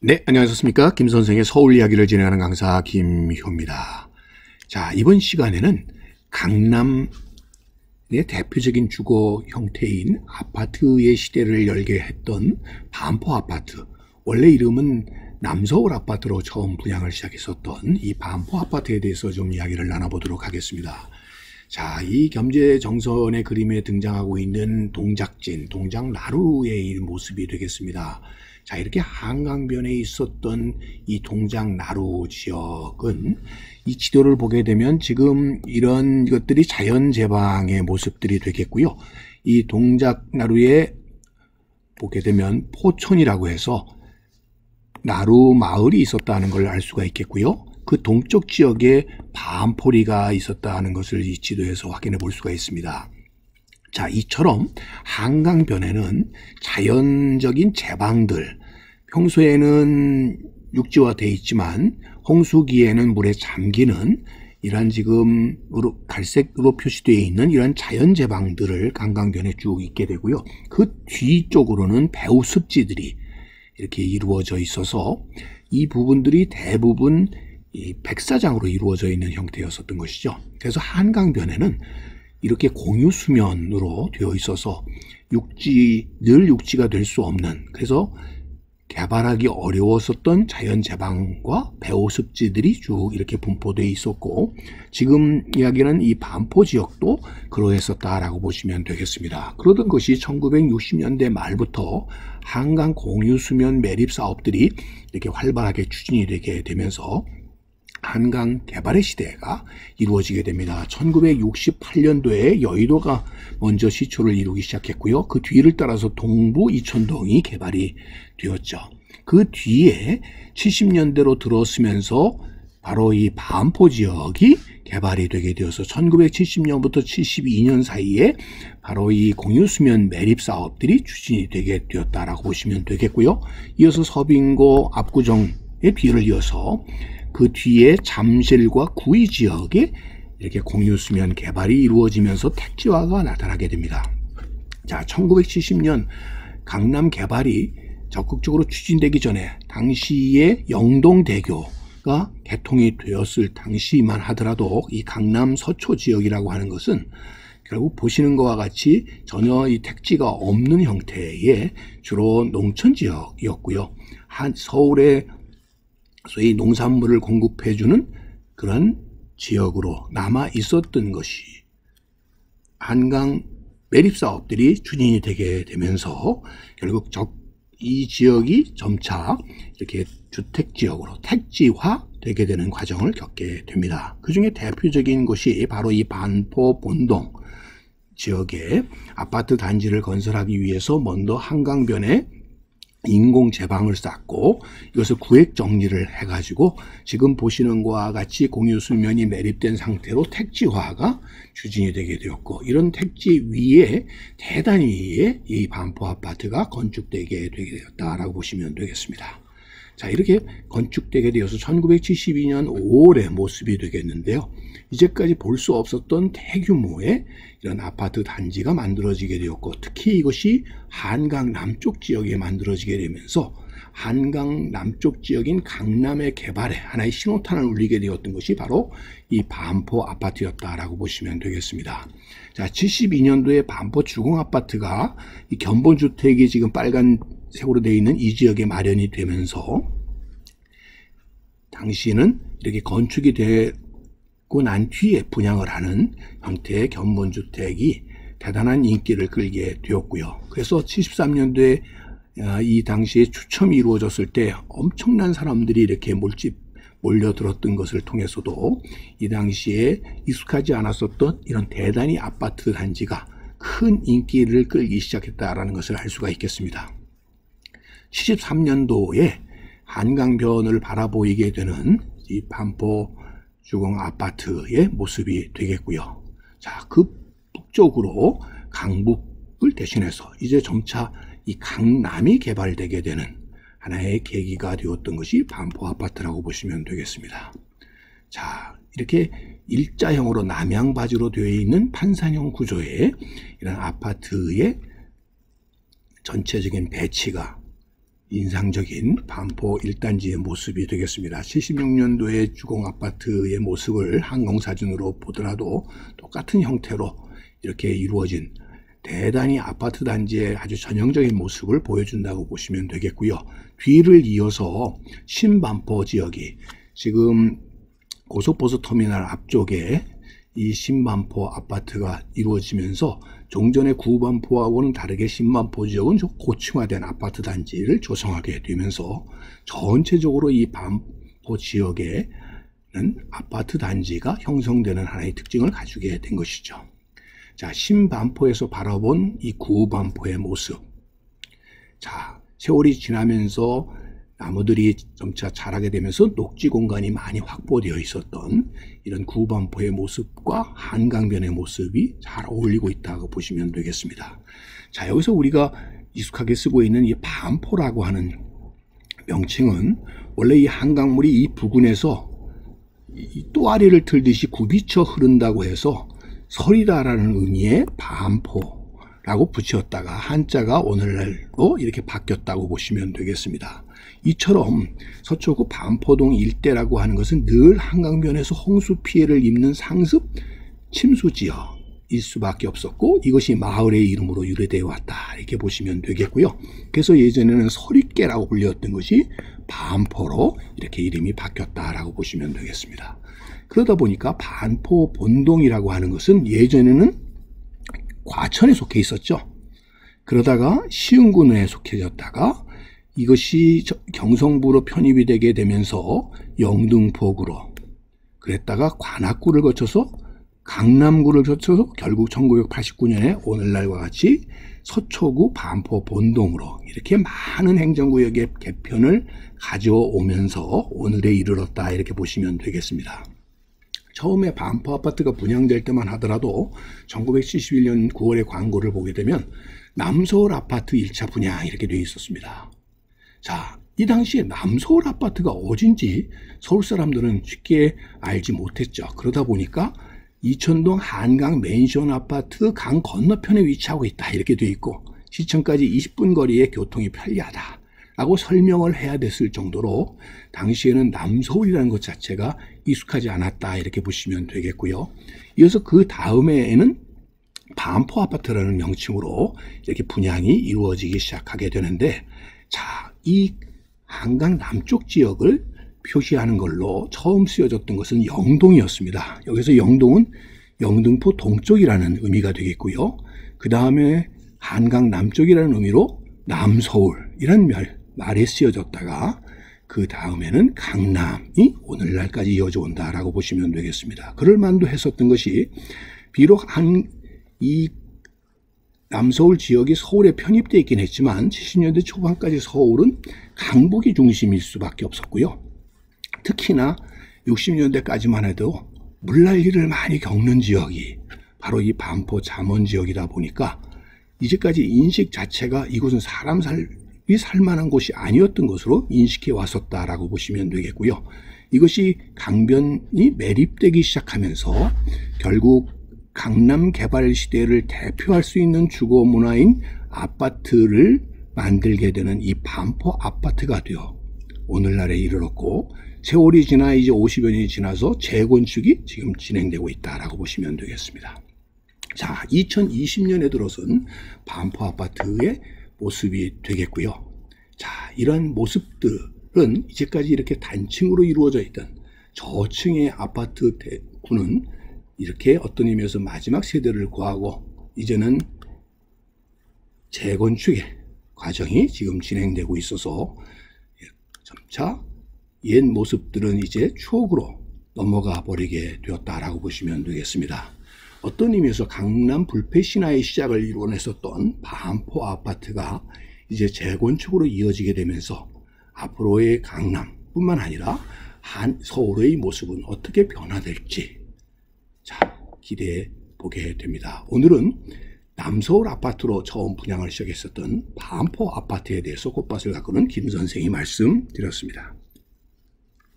네, 안녕하셨습니까? 김 선생의 서울 이야기를 진행하는 강사 김효입니다. 자, 이번 시간에는 강남의 대표적인 주거 형태인 아파트의 시대를 열게 했던 반포 아파트, 원래 이름은 남서울 아파트로 처음 분양을 시작했었던 이 반포 아파트에 대해서 좀 이야기를 나눠보도록 하겠습니다. 자, 이 겸재정선의 그림에 등장하고 있는 동작진, 동작나루의 모습이 되겠습니다. 자, 이렇게 한강변에 있었던 이 동작나루 지역은 이 지도를 보게 되면 지금 이런 것들이 자연재방의 모습들이 되겠고요. 이 동작나루에 보게 되면 포촌이라고 해서 나루 마을이 있었다는 걸 알 수가 있겠고요. 그 동쪽 지역에 반포리가 있었다는 것을 이 지도에서 확인해 볼 수가 있습니다. 자, 이처럼 한강변에는 자연적인 제방들, 평소에는 육지화되어 있지만 홍수기에는 물에 잠기는 이러한 지금 갈색으로 표시되어 있는 이런 자연제방들을 한강변에 쭉 있게 되고요. 그 뒤쪽으로는 배우습지들이 이렇게 이루어져 있어서 이 부분들이 대부분 이 백사장으로 이루어져 있는 형태였었던 것이죠. 그래서 한강변에는 이렇게 공유수면으로 되어 있어서 늘 육지가 될 수 없는, 그래서 개발하기 어려웠었던 자연제방과 배우습지들이 쭉 이렇게 분포되어 있었고, 지금 이야기는 이 반포 지역도 그러했었다라고 보시면 되겠습니다. 그러던 것이 1960년대 말부터 한강 공유수면 매립 사업들이 이렇게 활발하게 추진이 되게 되면서 한강 개발의 시대가 이루어지게 됩니다. 1968년도에 여의도가 먼저 시초를 이루기 시작했고요. 그 뒤를 따라서 동부 이촌동이 개발이 되었죠. 그 뒤에 70년대로 들어서면서 바로 이 반포 지역이 개발이 되게 되어서 1970년부터 72년 사이에 바로 이 공유수면 매립 사업들이 추진이 되게 되었다라고 보시면 되겠고요. 이어서 서빙고 압구정의 뒤를 이어서 그 뒤에 잠실과 구의 지역에 이렇게 공유수면 개발이 이루어지면서 택지화가 나타나게 됩니다. 자, 1970년 강남 개발이 적극적으로 추진되기 전에 당시에 영동대교가 개통이 되었을 당시만 하더라도 이 강남 서초 지역이라고 하는 것은 결국 보시는 것과 같이 전혀 이 택지가 없는 형태의 주로 농촌 지역이었고요. 서울의 소위 농산물을 공급해주는 그런 지역으로 남아 있었던 것이 한강 매립 사업들이 추진이 되게 되면서 결국 이 지역이 점차 이렇게 주택 지역으로 택지화 되게 되는 과정을 겪게 됩니다. 그 중에 대표적인 것이 바로 이 반포 본동 지역에 아파트 단지를 건설하기 위해서 먼저 한강변에 인공 제방을 쌓고 이것을 구획 정리를 해가지고 지금 보시는 것과 같이 공유수면이 매립된 상태로 택지화가 추진이 되게 되었고, 이런 택지 위에 대단 위에 이 반포 아파트가 건축되게 되었다라고 보시면 되겠습니다. 자, 이렇게 건축되게 되어서 1972년 5월의 모습이 되겠는데요. 이제까지 볼 수 없었던 대규모의 이런 아파트 단지가 만들어지게 되었고, 특히 이것이 한강 남쪽 지역에 만들어지게 되면서 한강 남쪽 지역인 강남의 개발에 하나의 신호탄을 울리게 되었던 것이 바로 이 반포 아파트였다라고 보시면 되겠습니다. 자, 72년도에 반포 주공아파트가 이 견본주택이 지금 빨간색으로 되어 있는 이 지역에 마련이 되면서 당시에는 이렇게 건축이 되고 난 뒤에 분양을 하는 형태의 견본주택이 대단한 인기를 끌게 되었고요. 그래서 73년도에 이 당시에 추첨이 이루어졌을 때 엄청난 사람들이 이렇게 몰려들었던 것을 통해서도 이 당시에 익숙하지 않았었던 이런 대단히 아파트 단지가 큰 인기를 끌기 시작했다라는 것을 알 수가 있겠습니다. 73년도에 한강변을 바라보이게 되는 이 반포 주공 아파트의 모습이 되겠고요. 자, 그 북쪽으로 강북을 대신해서 이제 점차 이 강남이 개발되게 되는 하나의 계기가 되었던 것이 반포 아파트라고 보시면 되겠습니다. 자, 이렇게 일자형으로 남양바지로 되어 있는 판산형 구조의 이런 아파트의 전체적인 배치가 인상적인 반포 1단지의 모습이 되겠습니다. 76년도의 주공 아파트의 모습을 항공사진으로 보더라도 똑같은 형태로 이렇게 이루어진 대단히 아파트 단지의 아주 전형적인 모습을 보여준다고 보시면 되겠고요. 뒤를 이어서 신반포 지역이 지금 고속버스터미널 앞쪽에 이 신반포 아파트가 이루어지면서 종전의 구반포하고는 다르게 신반포 지역은 좀 고층화된 아파트 단지를 조성하게 되면서 전체적으로 이 반포 지역에는 아파트 단지가 형성되는 하나의 특징을 가지게 된 것이죠. 자, 신반포에서 바라본 이 구반포의 모습. 자, 세월이 지나면서 나무들이 점차 자라게 되면서 녹지 공간이 많이 확보되어 있었던 이런 구반포의 모습과 한강변의 모습이 잘 어울리고 있다고 보시면 되겠습니다. 자, 여기서 우리가 익숙하게 쓰고 있는 이 반포라고 하는 명칭은 원래 이 한강물이 이 부근에서 이 또아리를 틀듯이 굽이쳐 흐른다고 해서 설이다라는 의미의 반포라고 붙였다가 한자가 오늘날로 이렇게 바뀌었다고 보시면 되겠습니다. 이처럼 서초구 반포동 일대라고 하는 것은 늘 한강변에서 홍수 피해를 입는 상습 침수 지역일 수밖에 없었고 이것이 마을의 이름으로 유래되어 왔다 이렇게 보시면 되겠고요. 그래서 예전에는 서리깨라고 불렸던 것이 반포로 이렇게 이름이 바뀌었다라고 보시면 되겠습니다. 그러다 보니까 반포 본동이라고 하는 것은 예전에는 과천에 속해 있었죠. 그러다가 시흥군에 속해졌다가 이것이 경성부로 편입이 되게 되면서 영등포구로 그랬다가 관악구를 거쳐서 강남구를 거쳐서 결국 1989년에 오늘날과 같이 서초구 반포 본동으로 이렇게 많은 행정구역의 개편을 가져오면서 오늘에 이르렀다 이렇게 보시면 되겠습니다. 처음에 반포 아파트가 분양될 때만 하더라도 1971년 9월에 광고를 보게 되면 남서울 아파트 1차 분양 이렇게 되어 있었습니다. 자, 이 당시에 남서울 아파트가 어딘지 서울 사람들은 쉽게 알지 못했죠. 그러다 보니까 이천동 한강 맨션 아파트 강 건너편에 위치하고 있다 이렇게 되어 있고 시청까지 20분 거리에 교통이 편리하다 라고 설명을 해야 됐을 정도로 당시에는 남서울이라는 것 자체가 익숙하지 않았다 이렇게 보시면 되겠고요. 이어서 그 다음에는 반포 아파트라는 명칭으로 이렇게 분양이 이루어지기 시작하게 되는데 자, 이 한강 남쪽 지역을 표시하는 걸로 처음 쓰여졌던 것은 영동이었습니다. 여기서 영동은 영등포 동쪽이라는 의미가 되겠고요. 그 다음에 한강 남쪽이라는 의미로 남서울이라는 말에 쓰여졌다가 그 다음에는 강남이 오늘날까지 이어져 온다라고 보시면 되겠습니다. 그럴 만도 했었던 것이 비록 이 남서울 지역이 서울에 편입되어 있긴 했지만 70년대 초반까지 서울은 강북이 중심일 수밖에 없었고요. 특히나 60년대까지만 해도 물난리를 많이 겪는 지역이 바로 이 반포 잠원 지역이다 보니까 이제까지 인식 자체가 이곳은 사람 살만한 곳이 아니었던 것으로 인식해 왔었다라고 보시면 되겠고요. 이것이 강변이 매립되기 시작하면서 결국 강남 개발 시대를 대표할 수 있는 주거 문화인 아파트를 만들게 되는 이 반포 아파트가 되어 오늘날에 이르렀고 세월이 지나 이제 50여 년이 지나서 재건축이 지금 진행되고 있다라고 보시면 되겠습니다. 자, 2020년에 들어선 반포 아파트의 모습이 되겠고요. 자, 이런 모습들은 이제까지 이렇게 단층으로 이루어져 있던 저층의 아파트 구는 이렇게 어떤 의미에서 마지막 세대를 구하고 이제는 재건축의 과정이 지금 진행되고 있어서 점차 옛 모습들은 이제 추억으로 넘어가 버리게 되었다라고 보시면 되겠습니다. 어떤 의미에서 강남 불패 신화의 시작을 이뤄냈었던 반포 아파트가 이제 재건축으로 이어지게 되면서 앞으로의 강남뿐만 아니라 서울의 모습은 어떻게 변화될지 자, 기대해 보게 됩니다. 오늘은 남서울 아파트로 처음 분양을 시작했었던 반포 아파트에 대해서 꽃밭을 가꾸는 김 선생이 말씀드렸습니다.